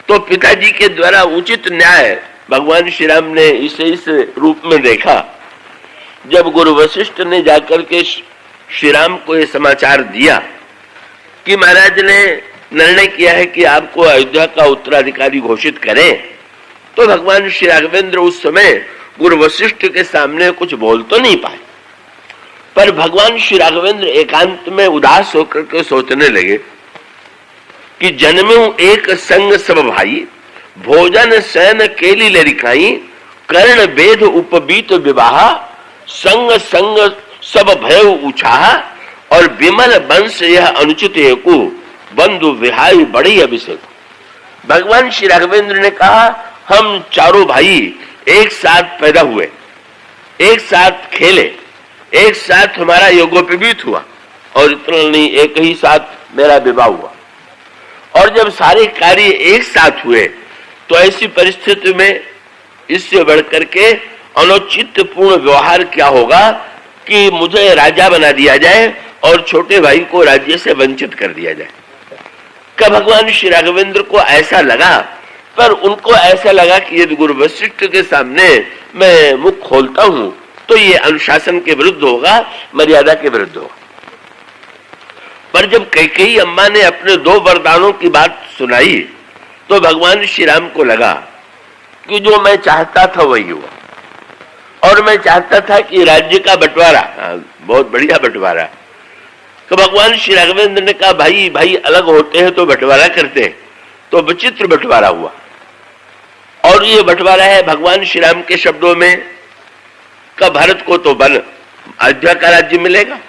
तो पिताजी के द्वारा उचित न्याय भगवान श्री राम ने इसे इस रूप में देखा। जब गुरु वशिष्ठ ने जाकर के श्री राम को यह समाचार दिया कि महाराज ने निर्णय किया है कि आपको अयोध्या का उत्तराधिकारी घोषित करें, तो भगवान श्री राघवेंद्र उस समय गुरु वशिष्ठ के सामने कुछ बोल तो नहीं पाए, पर भगवान श्री राघवेंद्र एकांत में उदास होकर के सोचने लगे कि जन्म्यों एक संग सब भाई, भोजन शयन केली लरिकाई, कर्ण वेद उपबीत विवाह, संग संग सब भयउ उछाह, और विमल वंश यह अनुचित हेकु, बंधु विहाई बड़ी अभिषेक। भगवान श्री राघवेंद्र ने कहा, हम चारों भाई एक साथ पैदा हुए, एक साथ खेले, एक साथ हमारा योगोपवीत हुआ, और इतना नहीं एक ही साथ मेरा विवाह हुआ। और जब सारे कार्य एक साथ हुए तो ऐसी परिस्थिति में इससे बढ़कर के अनुचित पूर्ण व्यवहार क्या होगा कि मुझे राजा बना दिया जाए और छोटे भाई को राज्य से वंचित कर दिया जाए। क्या भगवान श्री राघवेंद्र को ऐसा लगा, पर उनको ऐसा लगा कि यदि गुरु वशिष्ठ के सामने मैं मुख खोलता हूं तो ये अनुशासन के विरुद्ध होगा, मर्यादा के विरुद्ध होगा। पर जब कैकेयी अम्मा ने अपने 2 वरदानों की बात सुनाई तो भगवान श्री राम को लगा कि जो मैं चाहता था वही हुआ, और मैं चाहता था कि राज्य का बंटवारा, बहुत बढ़िया बंटवारा। तो भगवान श्री राघवेंद्र ने कहा, भाई भाई अलग होते हैं तो बंटवारा करते हैं, तो विचित्र बंटवारा हुआ। और ये बंटवारा है भगवान श्री राम के शब्दों में का भारत को तो वन अयोध्या का राज्य मिलेगा,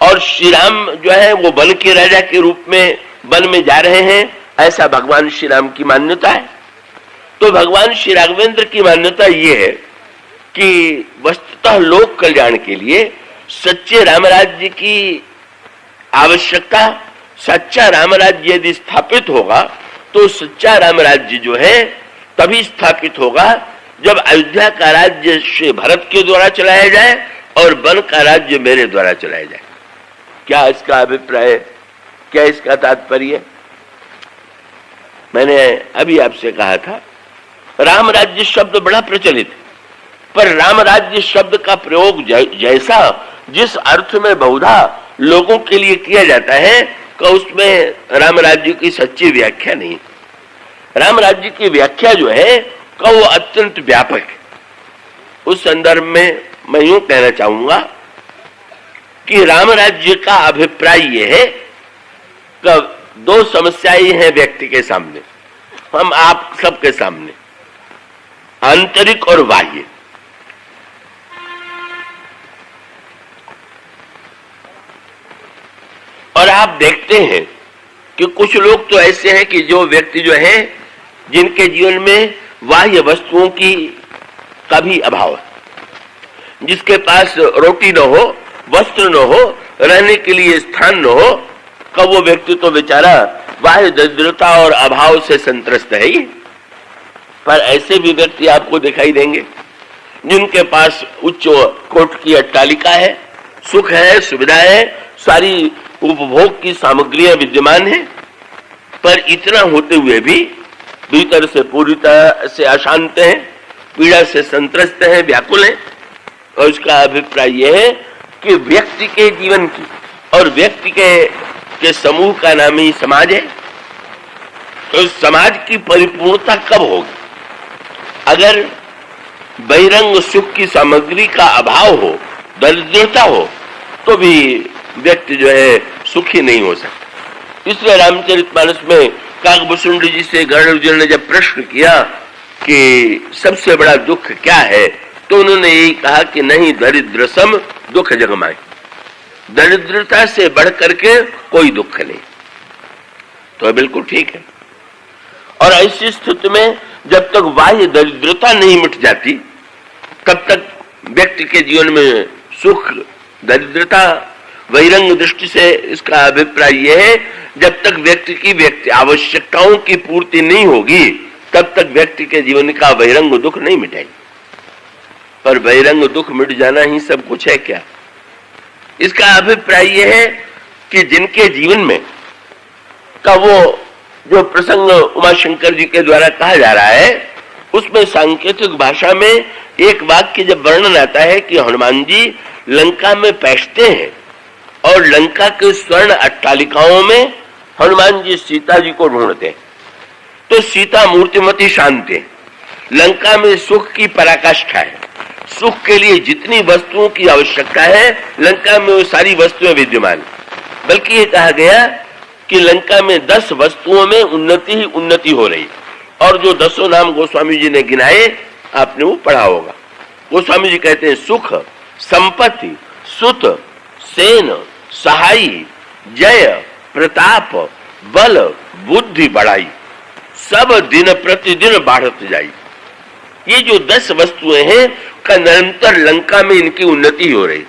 और श्री राम जो है वो वन के राजा के रूप में वन में जा रहे हैं, ऐसा भगवान श्री राम की मान्यता है। तो भगवान श्री राघवेंद्र की मान्यता ये है कि वस्तुतः लोक कल्याण के लिए सच्चे राम राज्य की आवश्यकता, सच्चा राम राज्य यदि स्थापित होगा तो सच्चा राम राज्य जो है तभी स्थापित होगा जब अयोध्या का राज्य श्री भरत के द्वारा चलाया जाए और वन का राज्य मेरे द्वारा चलाया जाए। क्या इसका अभिप्राय, क्या इसका तात्पर्य? मैंने अभी आपसे कहा था राम राज्य शब्द बड़ा प्रचलित है, पर राम राज्य शब्द का प्रयोग जैसा जिस अर्थ में बहुधा लोगों के लिए किया जाता है कि उसमें राम राज्य की सच्ची व्याख्या नहीं। राम राज्य की व्याख्या जो है का वो अत्यंत व्यापक है। उस संदर्भ में मैं यूं कहना चाहूंगा कि राम राज्य का अभिप्राय यह है कि 2 समस्याएं हैं व्यक्ति के सामने, हम आप सबके सामने, आंतरिक और बाह्य। और आप देखते हैं कि कुछ लोग तो ऐसे हैं कि जो व्यक्ति जो है जिनके जीवन में बाह्य वस्तुओं की का भी अभाव है, जिसके पास रोटी न हो, वस्त्र न हो, रहने के लिए स्थान न हो, का वो व्यक्ति तो बेचारा बाह्य दरिद्रता और अभाव से संत्रस्त है ही। पर ऐसे भी व्यक्ति आपको दिखाई देंगे जिनके पास उच्च कोट की अट्टालिका है, सुख है, सुविधा है, सारी उपभोग की सामग्रियां विद्यमान है, पर इतना होते हुए भी भीतर से पूरी तरह से अशांत हैं, पीड़ा से संत्रस्त हैं, व्याकुल हैं। और उसका अभिप्राय यह है कि व्यक्ति के जीवन की और व्यक्ति के समूह का नाम ही समाज है। तो समाज की परिपूर्णता कब होगी? अगर बहिरंग सुख की सामग्री का अभाव हो, दरिद्रता हो, तो भी व्यक्ति जो है सुखी नहीं हो सकता। इसलिए रामचरितमानस में काकभूषुंड जी से गरुड़ ने जब प्रश्न किया कि सबसे बड़ा दुख क्या है, तो उन्होंने यही कहा कि नहीं दरिद्र सम दुख जगमाए, दरिद्रता से बढ़ करके कोई दुख नहीं। तो बिल्कुल ठीक है। और ऐसी स्थिति में जब तक बाह्य दरिद्रता नहीं मिट जाती तब तक व्यक्ति के जीवन में सुख, दरिद्रता बहिरंग दृष्टि से इसका अभिप्राय यह है जब तक व्यक्ति की आवश्यकताओं की पूर्ति नहीं होगी तब तक व्यक्ति के जीवन का बहिरंग दुख नहीं मिटेगा। पर बहिरंग दुख मिट जाना ही सब कुछ है क्या? इसका अभिप्राय यह है कि जिनके जीवन में का वो जो प्रसंग उमाशंकर जी के द्वारा कहा जा रहा है, उसमें सांकेतिक भाषा में एक वाक्य जब वर्णन आता है कि हनुमान जी लंका में पहुंचते हैं और लंका के स्वर्ण अट्टालिकाओं में हनुमान जी सीता जी को ढूंढते हैं, तो सीता मूर्तिमती शांति है। लंका में सुख की पराकाष्ठा है। सुख के लिए जितनी वस्तुओं की आवश्यकता है लंका में वो सारी वस्तुएं विद्यमान। बल्कि ये कहा गया कि लंका में 10 वस्तुओं में उन्नति ही उन्नति हो रही। और जो 10 नाम गोस्वामी जी ने गिनाए आपने वो पढ़ा होगा। गोस्वामी जी कहते हैं सुख, संपत्ति, सुत, सेन, सहाई, जय, प्रताप, बल, बुद्धि बढ़ाई, सब दिन प्रतिदिन बढ़त जाई। ये जो 10 वस्तुएं हैं का निरंतर लंका में इनकी उन्नति हो रही।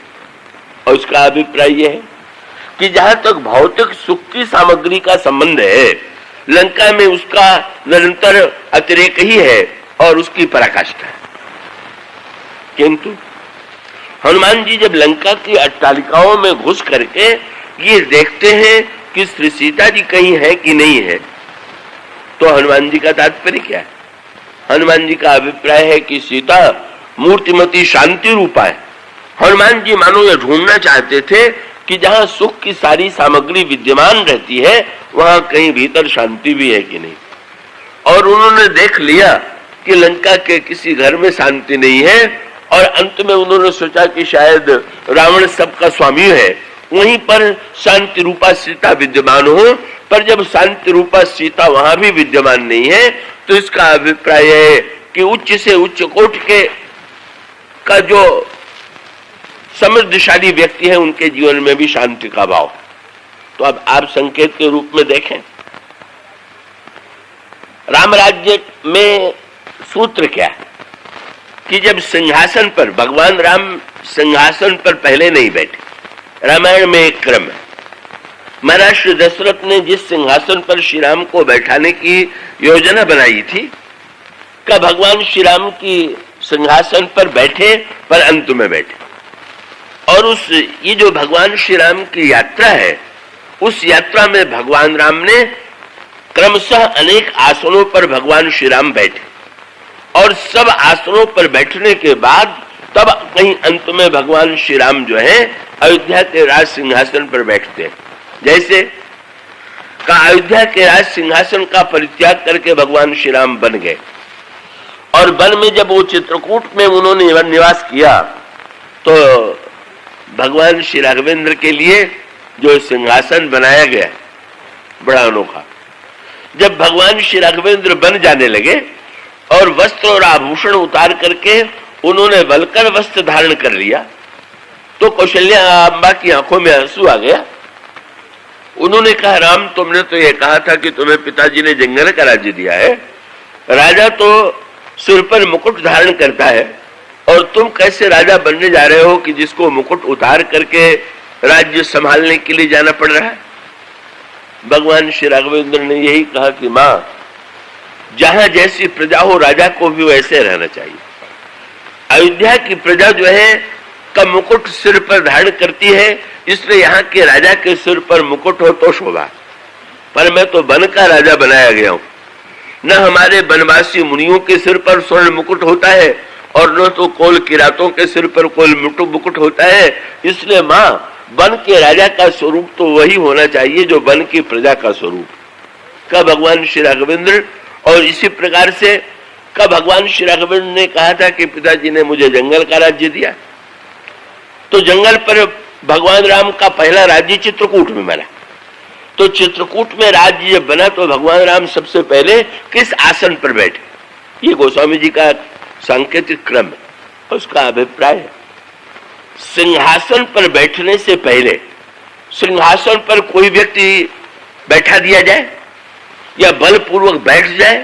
और उसका अभिप्राय यह है कि जहां तक भौतिक सुख की सामग्री का संबंध है, लंका में उसका निरंतर अतिरेक ही है और उसकी पराकाष्ठा है। किंतु हनुमान जी जब लंका की अट्टालिकाओं में घुस करके ये देखते हैं कि श्री सीता जी कहीं है कि नहीं है, तो हनुमान जी का तात्पर्य क्या है? हनुमान जी का अभिप्राय है कि सीता मूर्तिमती शांति रूपा है। हनुमान जी मानो ये ढूंढना चाहते थे कि जहां सुख की सारी सामग्री विद्यमान रहती है वहां कहीं भीतर शांति भी है कि नहीं। और उन्होंने देख लिया कि लंका के किसी घर में शांति नहीं है और अंत में उन्होंने सोचा कि शायद रावण सबका स्वामी है, वहीं पर शांति रूपा सीता विद्यमान हो। पर जब शांति रूपा सीता वहां भी विद्यमान नहीं है तो इसका अभिप्राय है कि उच्च से उच्च कोटि के का जो समृद्धशाली व्यक्ति है उनके जीवन में भी शांति का भाव। तो अब आप संकेत के रूप में देखें, राम राज्य में सूत्र क्या है कि जब सिंहासन पर भगवान राम सिंहासन पर पहले नहीं बैठे। रामायण में एक क्रम है। महाराज श्री दशरथ ने जिस सिंहासन पर श्री राम को बैठाने की योजना बनाई थी का भगवान श्री राम की सिंहासन पर बैठे, पर अंत में बैठे। और उस ये जो भगवान श्री राम की यात्रा है, उस यात्रा में भगवान राम ने क्रमशः अनेक आसनों पर भगवान श्री राम बैठे और सब आसनों पर बैठने के बाद तब कहीं अंत में भगवान श्री राम जो है अयोध्या के राज सिंहासन पर बैठते हैं। जैसे का अयोध्या के राज सिंहासन का परित्याग करके भगवान श्री राम बन गए और वन में जब वो चित्रकूट में उन्होंने निवास किया तो भगवान श्री राघवेंद्र के लिए जो सिंहासन बनाया गया बड़ा अनोखा। जब भगवान श्री राघवेंद्र बन जाने लगे और वस्त्र और आभूषण उतार करके उन्होंने वलकर वस्त्र धारण कर लिया तो कौशल्या अम्बा की आंखों में आंसू आ गया। उन्होंने कहा, राम तुमने तो ये कहा था कि तुम्हें पिताजी ने जंगल का राज्य दिया है, राजा तो सिर पर मुकुट धारण करता है और तुम कैसे राजा बनने जा रहे हो कि जिसको मुकुट उतार करके राज्य संभालने के लिए जाना पड़ रहा है। भगवान श्री राघवेंद्र ने यही कहा कि मां, जहां जैसी प्रजा हो राजा को भी वैसे रहना चाहिए। अयोध्या की प्रजा जो है का मुकुट सिर पर धारण करती है, इसलिए यहाँ के राजा के सिर पर मुकुट हो तो शोभा। पर मैं तो वन का राजा बनाया गया हूं, न हमारे वनवासी मुनियों के सिर पर स्वर्ण मुकुट होता है और न तो कोल किरातों के सिर पर कोल मुकुट होता है। इसलिए मां, वन के राजा का स्वरूप तो वही होना चाहिए जो वन की प्रजा का स्वरूप का भगवान श्री राघवेंद्र। और इसी प्रकार से का भगवान श्री राघवेंद्र ने कहा था कि पिताजी ने मुझे जंगल का राज्य दिया, तो जंगल पर भगवान राम का पहला राज्य चित्रकूट में बना। तो चित्रकूट में राज्य जब बना तो भगवान राम सबसे पहले किस आसन पर बैठे, ये गोस्वामी जी का सांकेतिक क्रम है। उसका अभिप्राय है सिंहासन पर बैठने से पहले सिंहासन पर कोई व्यक्ति बैठा दिया जाए या बलपूर्वक बैठ जाए।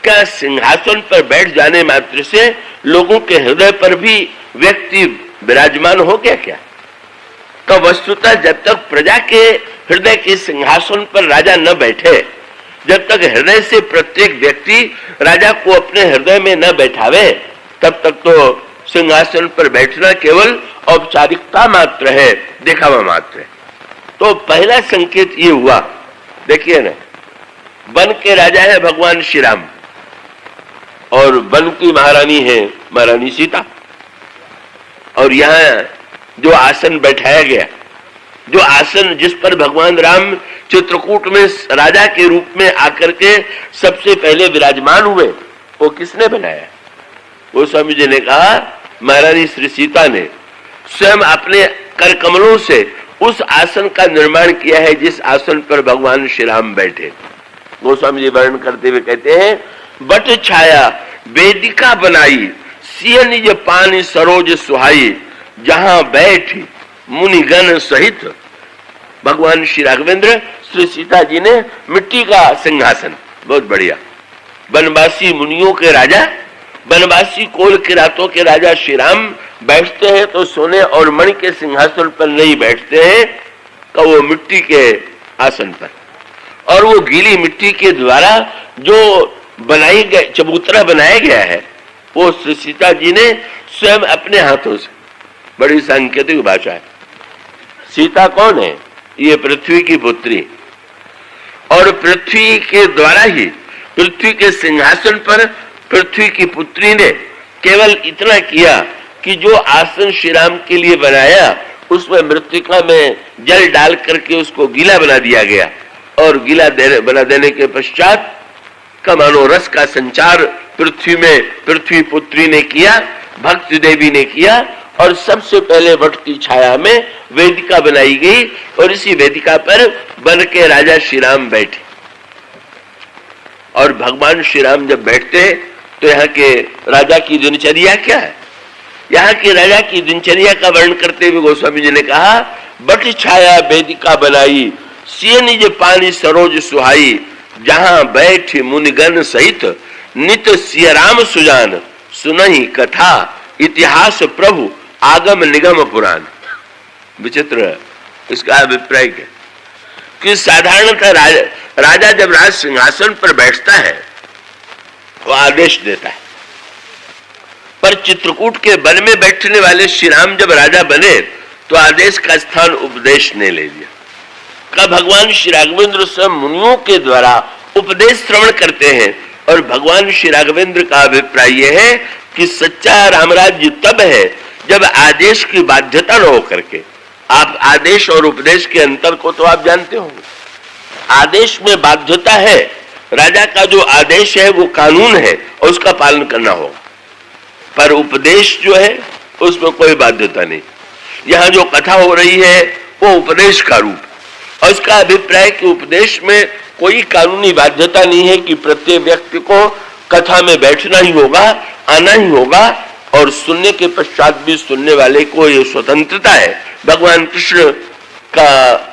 क्या सिंहासन पर बैठ जाने मात्र से लोगों के हृदय पर भी व्यक्ति विराजमान हो गया क्या? तो वस्तुतः जब तक प्रजा के हृदय के सिंहासन पर राजा न बैठे, जब तक हृदय से प्रत्येक व्यक्ति राजा को अपने हृदय में न बैठावे, तब तक तो सिंहासन पर बैठना केवल औपचारिकता मात्र है, दिखावा मात्र है। तो पहला संकेत ये हुआ, देखिए ना, वन के राजा है भगवान श्री राम और वन की महारानी है महारानी सीता। और यहाँ जो आसन बैठाया गया, जो आसन जिस पर भगवान राम चित्रकूट में राजा के रूप में आकर के सबसे पहले विराजमान हुए, वो किसने बनाया? वो स्वामी जी ने कहा महारानी श्री सीता ने स्वयं अपने कर कमलों से उस आसन का निर्माण किया है जिस आसन पर भगवान श्री राम बैठे। गोस्वामी जी वर्णन करते हुए कहते हैं, बट छाया वेदिका बनाई, सिय निज पानी सरोज सुहाई, जहां बैठ मुनिगण सहित। भगवान श्री राघवेंद्र श्री सीता जी ने मिट्टी का सिंहासन, बहुत बढ़िया, वनवासी मुनियों के राजा, वनवासी कोल के रातों के राजा श्री राम बैठते हैं तो सोने और मणि के सिंहासन पर नहीं बैठते हैं, तो वो मिट्टी के आसन पर। और वो गीली मिट्टी के द्वारा जो बनाई गई चबूतरा बनाया गया है, वो श्री सीता जी ने स्वयं अपने हाथों से, बड़ी सांकेतिक भाषा है। सीता कौन है? ये पृथ्वी की पुत्री, और पृथ्वी के द्वारा ही पृथ्वी के सिंहासन पर पृथ्वी की पुत्री ने केवल इतना किया कि जो आसन श्री राम के लिए बनाया उसमें मृत्तिका में जल डाल करके उसको गीला बना दिया गया, और गीला बना देने के पश्चात का मनोरस का संचार पृथ्वी में पृथ्वी पुत्री ने किया, भक्ति देवी ने किया, और सबसे पहले वट की छाया में वेदिका बनाई गई, और इसी वेदिका पर वन के राजा श्री राम बैठे। और भगवान श्री राम जब बैठते हैं तो यहाँ के राजा की दिनचर्या क्या है? यहाँ के राजा की दिनचर्या का वर्णन करते हुए गोस्वामी जी ने कहा, बट छाया वेदिका बनाई, सिय निज पानी सरोज सुहाई, जहां बैठ मुनिगण सहित, नित सिय राम सुजान, सुनहि कथा इतिहास प्रभु आगम निगम पुराण। विचित्र इसका अभिप्राय क्या कि साधारणतः राजा जब राज सिंहासन पर बैठता है वो आदेश देता है, पर चित्रकूट के वन में बैठने वाले श्री राम जब राजा बने तो आदेश का स्थान उपदेश ने ले लिया। का भगवान श्री राघवेंद्र स्वयं मुनियों के द्वारा उपदेश श्रवण करते हैं, और भगवान श्री राघवेंद्र का अभिप्राय यह है कि सच्चा रामराज्य तब है जब आदेश की बाध्यता न हो करके, आप आदेश और उपदेश के अंतर को तो आप जानते होंगे। आदेश में बाध्यता है, राजा का जो आदेश है वो कानून है और उसका पालन करना होगा, पर उपदेश जो है उसमें कोई बाध्यता नहीं। यहाँ जो कथा हो रही है वो उपदेश का रूप, और इसका अभिप्राय कि उपदेश में कोई कानूनी बाध्यता नहीं है कि प्रत्येक व्यक्ति को कथा में बैठना ही होगा, आना ही होगा, और सुनने के पश्चात भी सुनने वाले को ये स्वतंत्रता है। भगवान कृष्ण का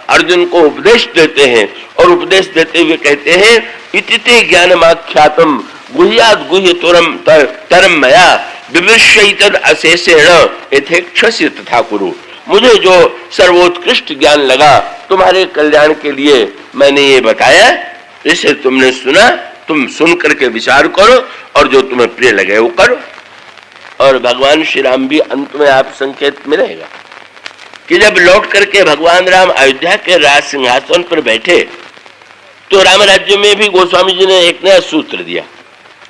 अर्जुन को उपदेश देते हैं, और उपदेश देते हुए कहते हैं, इतिते ज्ञानमाख्यातम गुह्यात् गुह्यतरम तरम मया विमृश्यैतद् अशेषेण यथेक्षसि तथा कुरु। मुझे जो सर्वोत्कृष्ट ज्ञान लगा तुम्हारे कल्याण के लिए मैंने ये बताया, जिसे तुमने सुना तुम सुन करके विचार करो, और जो तुम्हें प्रिय लगे वो करो। और भगवान श्री राम भी अंत में आप संकेत मिलेगा कि जब लौट करके भगवान राम अयोध्या के राज सिंहासन पर बैठे तो राम राज्य में भी गोस्वामी जी ने एक नया सूत्र दिया,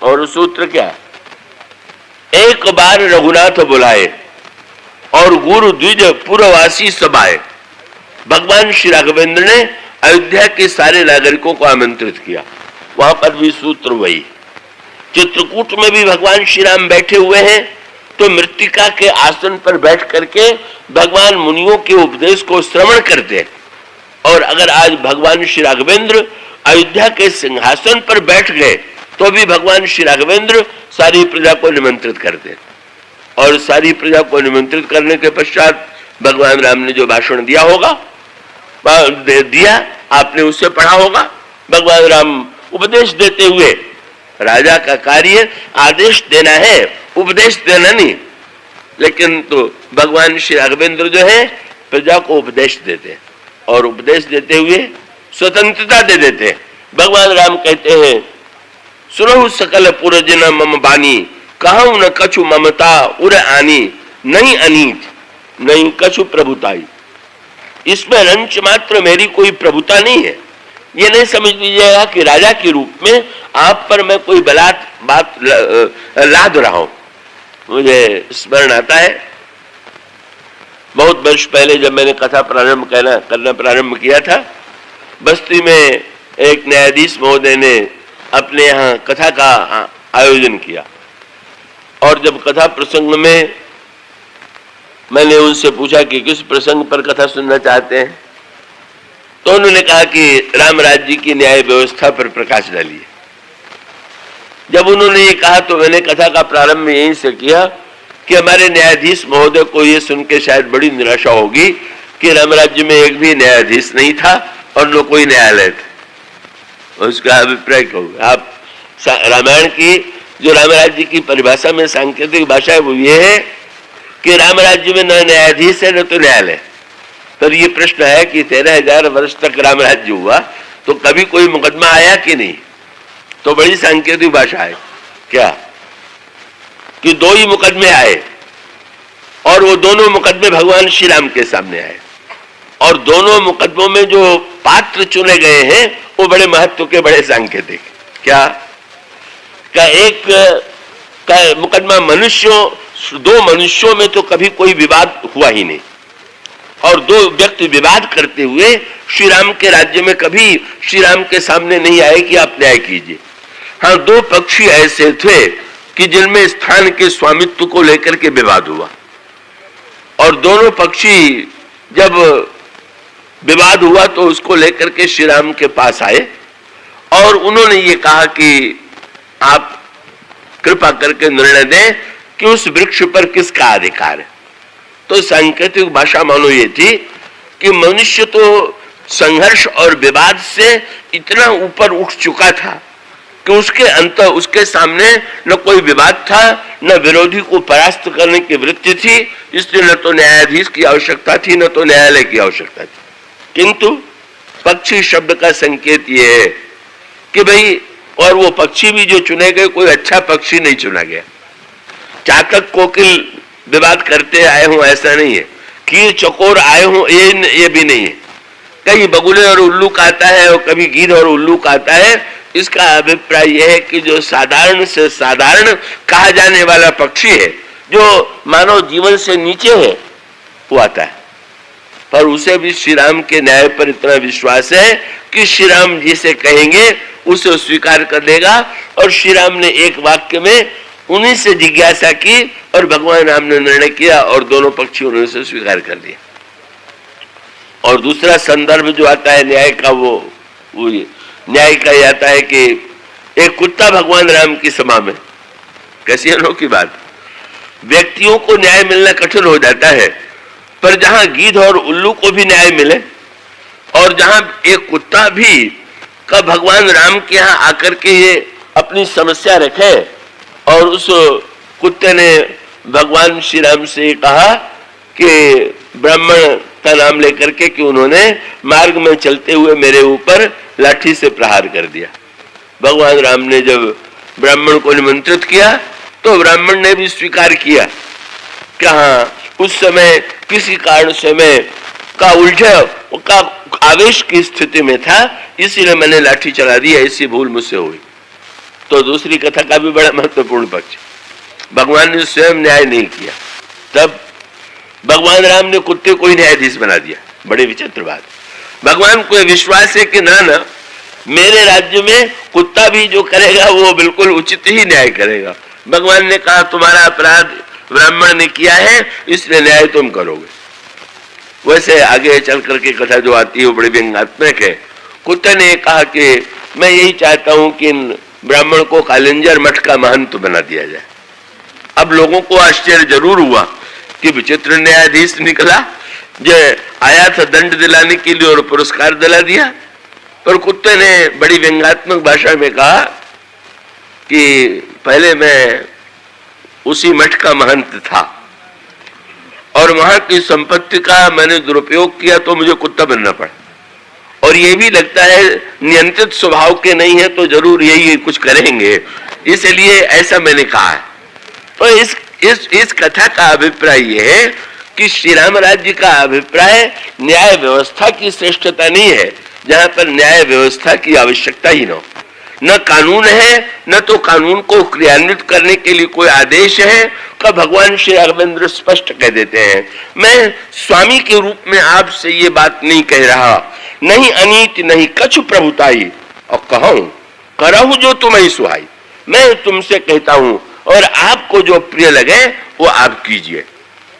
और सूत्र क्या? एक बार रघुनाथ बुलाए और गुरु द्विज पुरवासी सभाए। भगवान श्री राघवेंद्र ने अयोध्या के सारे नागरिकों को आमंत्रित किया, वहां पर भी सूत्र वही। चित्रकूट में भी भगवान श्री राम बैठे हुए हैं तो मृत्तिका के आसन पर बैठ करके भगवान मुनियों के उपदेश को श्रवण करते हैं। और अगर आज भगवान श्री राघवेंद्र अयोध्या के सिंहासन पर बैठ गए तो भी भगवान श्री राघवेंद्र सारी प्रजा को निमंत्रित करते हैं, और सारी प्रजा को निमंत्रित करने के पश्चात भगवान राम ने जो भाषण दिया होगा आपने उससे पढ़ा होगा। भगवान राम उपदेश देते हुए, राजा का कार्य आदेश देना है, उपदेश देना नहीं, लेकिन तो भगवान श्री राघवेंद्र जो है प्रजा को उपदेश देते हैं, और उपदेश देते हुए स्वतंत्रता दे देते हैं। भगवान राम कहते हैं, सुनहु सकल पुरजन मम बानी, कहूं न कछु ममता उर आनी, नहीं अनीत नहीं कछु प्रभुताई। इसमें रंच मात्र मेरी कोई प्रभुता नहीं है, ये नहीं समझ लीजिएगा कि राजा के रूप में आप पर मैं कोई बात लाद रहा हूं। मुझे स्मरण आता है बहुत वर्ष पहले जब मैंने कथा करना प्रारंभ किया था, बस्ती में एक न्यायाधीश महोदय ने अपने यहाँ कथा का आयोजन किया और जब कथा प्रसंग में मैंने उनसे पूछा कि किस प्रसंग पर कथा सुनना चाहते हैं, तो उन्होंने कहा कि राम राज्य की न्याय व्यवस्था पर प्रकाश डालिए। जब उन्होंने ये कहा तो मैंने कथा का प्रारंभ यहीं से किया कि हमारे न्यायाधीश महोदय को ये सुन के शायद बड़ी निराशा होगी कि राम राज्य में एक भी न्यायाधीश नहीं था और न कोई न्यायालय था। उसका अभिप्राय क्या होगा? आप रामायण की जो राम राज्य की परिभाषा में सांकेतिक भाषा है वो ये है कि राम राज्य में न न्यायाधीश है न तो न्यायालय। तो ये प्रश्न है कि 13,000 वर्ष तक राम राज्य हुआ तो कभी कोई मुकदमा आया कि नहीं? तो बड़ी सांकेतिक भाषा है क्या कि 2 ही मुकदमे आए और वो दोनों मुकदमे भगवान श्री राम के सामने आए और दोनों मुकदमों में जो पात्र चुने गए हैं वो बड़े महत्व के, बड़े सांकेतिक। क्या का एक का मुकदमा मनुष्यों 2 मनुष्यों में तो कभी कोई विवाद हुआ ही नहीं और 2 व्यक्ति विवाद करते हुए श्री राम के राज्य में कभी श्री राम के सामने नहीं आए कि आप न्याय कीजिए। हाँ, 2 पक्षी ऐसे थे कि जिनमें स्थान के स्वामित्व को लेकर के विवाद हुआ और दोनों पक्षी जब विवाद हुआ तो उसको लेकर के श्री राम के पास आए और उन्होंने ये कहा कि आप कृपा करके निर्णय दें कि उस वृक्ष पर किसका अधिकार है। तो सांकेतिक भाषा मानो ये थी कि मनुष्य तो संघर्ष और विवाद से इतना ऊपर उठ चुका था कि उसके सामने न कोई विवाद था, न विरोधी को परास्त करने की वृत्ति थी, इसलिए न तो न्यायाधीश की आवश्यकता थी न तो न्यायालय की आवश्यकता थी। किंतु पक्षी शब्द का संकेत ये है कि भाई, और वो पक्षी भी जो चुने गए कोई अच्छा पक्षी नहीं चुना गया। चातक कोकिल विवाद करते आए हों ऐसा नहीं है, कीर चकोर आए हों ये भी नहीं है। कहीं बगुले और उल्लू आता है और कभी गिद्ध और उल्लू आता है। इसका अभिप्राय यह है कि जो साधारण से साधारण कहा जाने वाला पक्षी है, जो मानव जीवन से नीचे है, वो आता है। पर उसे भी श्री राम के न्याय पर इतना विश्वास है कि श्री राम जिसे कहेंगे उसे स्वीकार कर लेगा। और श्री राम ने एक वाक्य में उन्हीं से जिज्ञासा की और भगवान राम ने निर्णय किया और दोनों पक्षियों ने उसे स्वीकार कर लिया। और दूसरा संदर्भ जो आता है न्याय का, वो न्याय का आता है कि एक कुत्ता भगवान राम की सभा में, कैसी अनोखी बात, व्यक्तियों को न्याय मिलना कठिन हो जाता है, पर जहां गिद्ध और उल्लू को भी न्याय मिले और जहां एक कुत्ता भी का भगवान राम के यहाँ आकर के ये अपनी समस्या रखे और उस कुत्ते ने भगवान श्री राम से कहा कि ब्राह्मण का नाम लेकर के कि उन्होंने मार्ग में चलते हुए मेरे ऊपर लाठी से प्रहार कर दिया। भगवान राम ने जब ब्राह्मण को निमंत्रित किया तो ब्राह्मण ने भी स्वीकार किया कि हाँ, उस समय किसी कारण से मैं का आवेश की स्थिति में था, इसीलिए मैंने लाठी चला दी, ऐसी भूल मुझसे हुई। तो दूसरी कथा का भी बड़ा महत्वपूर्ण पक्ष, भगवान ने स्वयं न्याय नहीं किया, तब भगवान राम ने कुत्ते को ही न्यायाधीश बना दिया। बड़ी विचित्र बात। भगवान को विश्वास है कि ना मेरे राज्य में कुत्ता भी जो करेगा वो बिल्कुल उचित ही न्याय करेगा। भगवान ने कहा तुम्हारा अपराध ब्राह्मण ने किया है, इसलिए न्याय तुम करोगे। वैसे आगे चल करके कथा जो आती है वो बड़ी व्यंग्यात्मक है। कुत्ते ने कहा कि मैं यही चाहता हूं कि ब्राह्मण को कालिंजर मठ का महंत बना दिया जाए। अब लोगों को आश्चर्य जरूर हुआ कि विचित्र न्यायाधीश निकला जो आया था दंड दिलाने के लिए और पुरस्कार दिला दिया। पर कुत्ते ने बड़ी व्यंग्यात्मक भाषा में कहा कि पहले मैं उसी मठ का महंत था और वहां की संपत्ति का मैंने दुरुपयोग किया तो मुझे कुत्ता बनना पड़ा, और ये भी लगता है नियंत्रित स्वभाव के नहीं है तो जरूर यही कुछ करेंगे, इसलिए ऐसा मैंने कहा है। तो इस कथा का अभिप्राय यह है कि श्री राम राज्य का अभिप्राय न्याय व्यवस्था की श्रेष्ठता नहीं है, जहां पर न्याय व्यवस्था की आवश्यकता ही न हो। न कानून है, न तो कानून को क्रियान्वित करने के लिए कोई आदेश है। का भगवान श्री राघवेंद्र स्पष्ट कह देते हैं, मैं स्वामी के रूप में आपसे ये बात नहीं कह रहा, नहीं अनीति नहीं कछु प्रभुताई, और कहूं करहु जो तुम्हें सुहाई। मैं तुमसे कहता हूं और आपको जो प्रिय लगे वो आप कीजिए।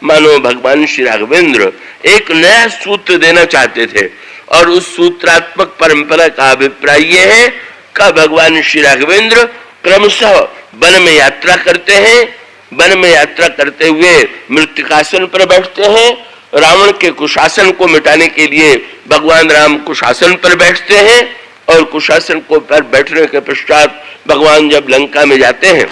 मानो भगवान श्री राघवेंद्र एक नया सूत्र देना चाहते थे, और उस सूत्रात्मक परंपरा का अभिप्राय यह है कि भगवान श्री राघवेंद्र क्रमशः वन में यात्रा करते हैं। वन में यात्रा करते हुए मृत्तिकासन पर बैठते हैं। रावण के कुशासन को मिटाने के लिए भगवान राम कुशासन पर बैठते हैं, और कुशासन को पर बैठने के पश्चात भगवान जब लंका में जाते हैं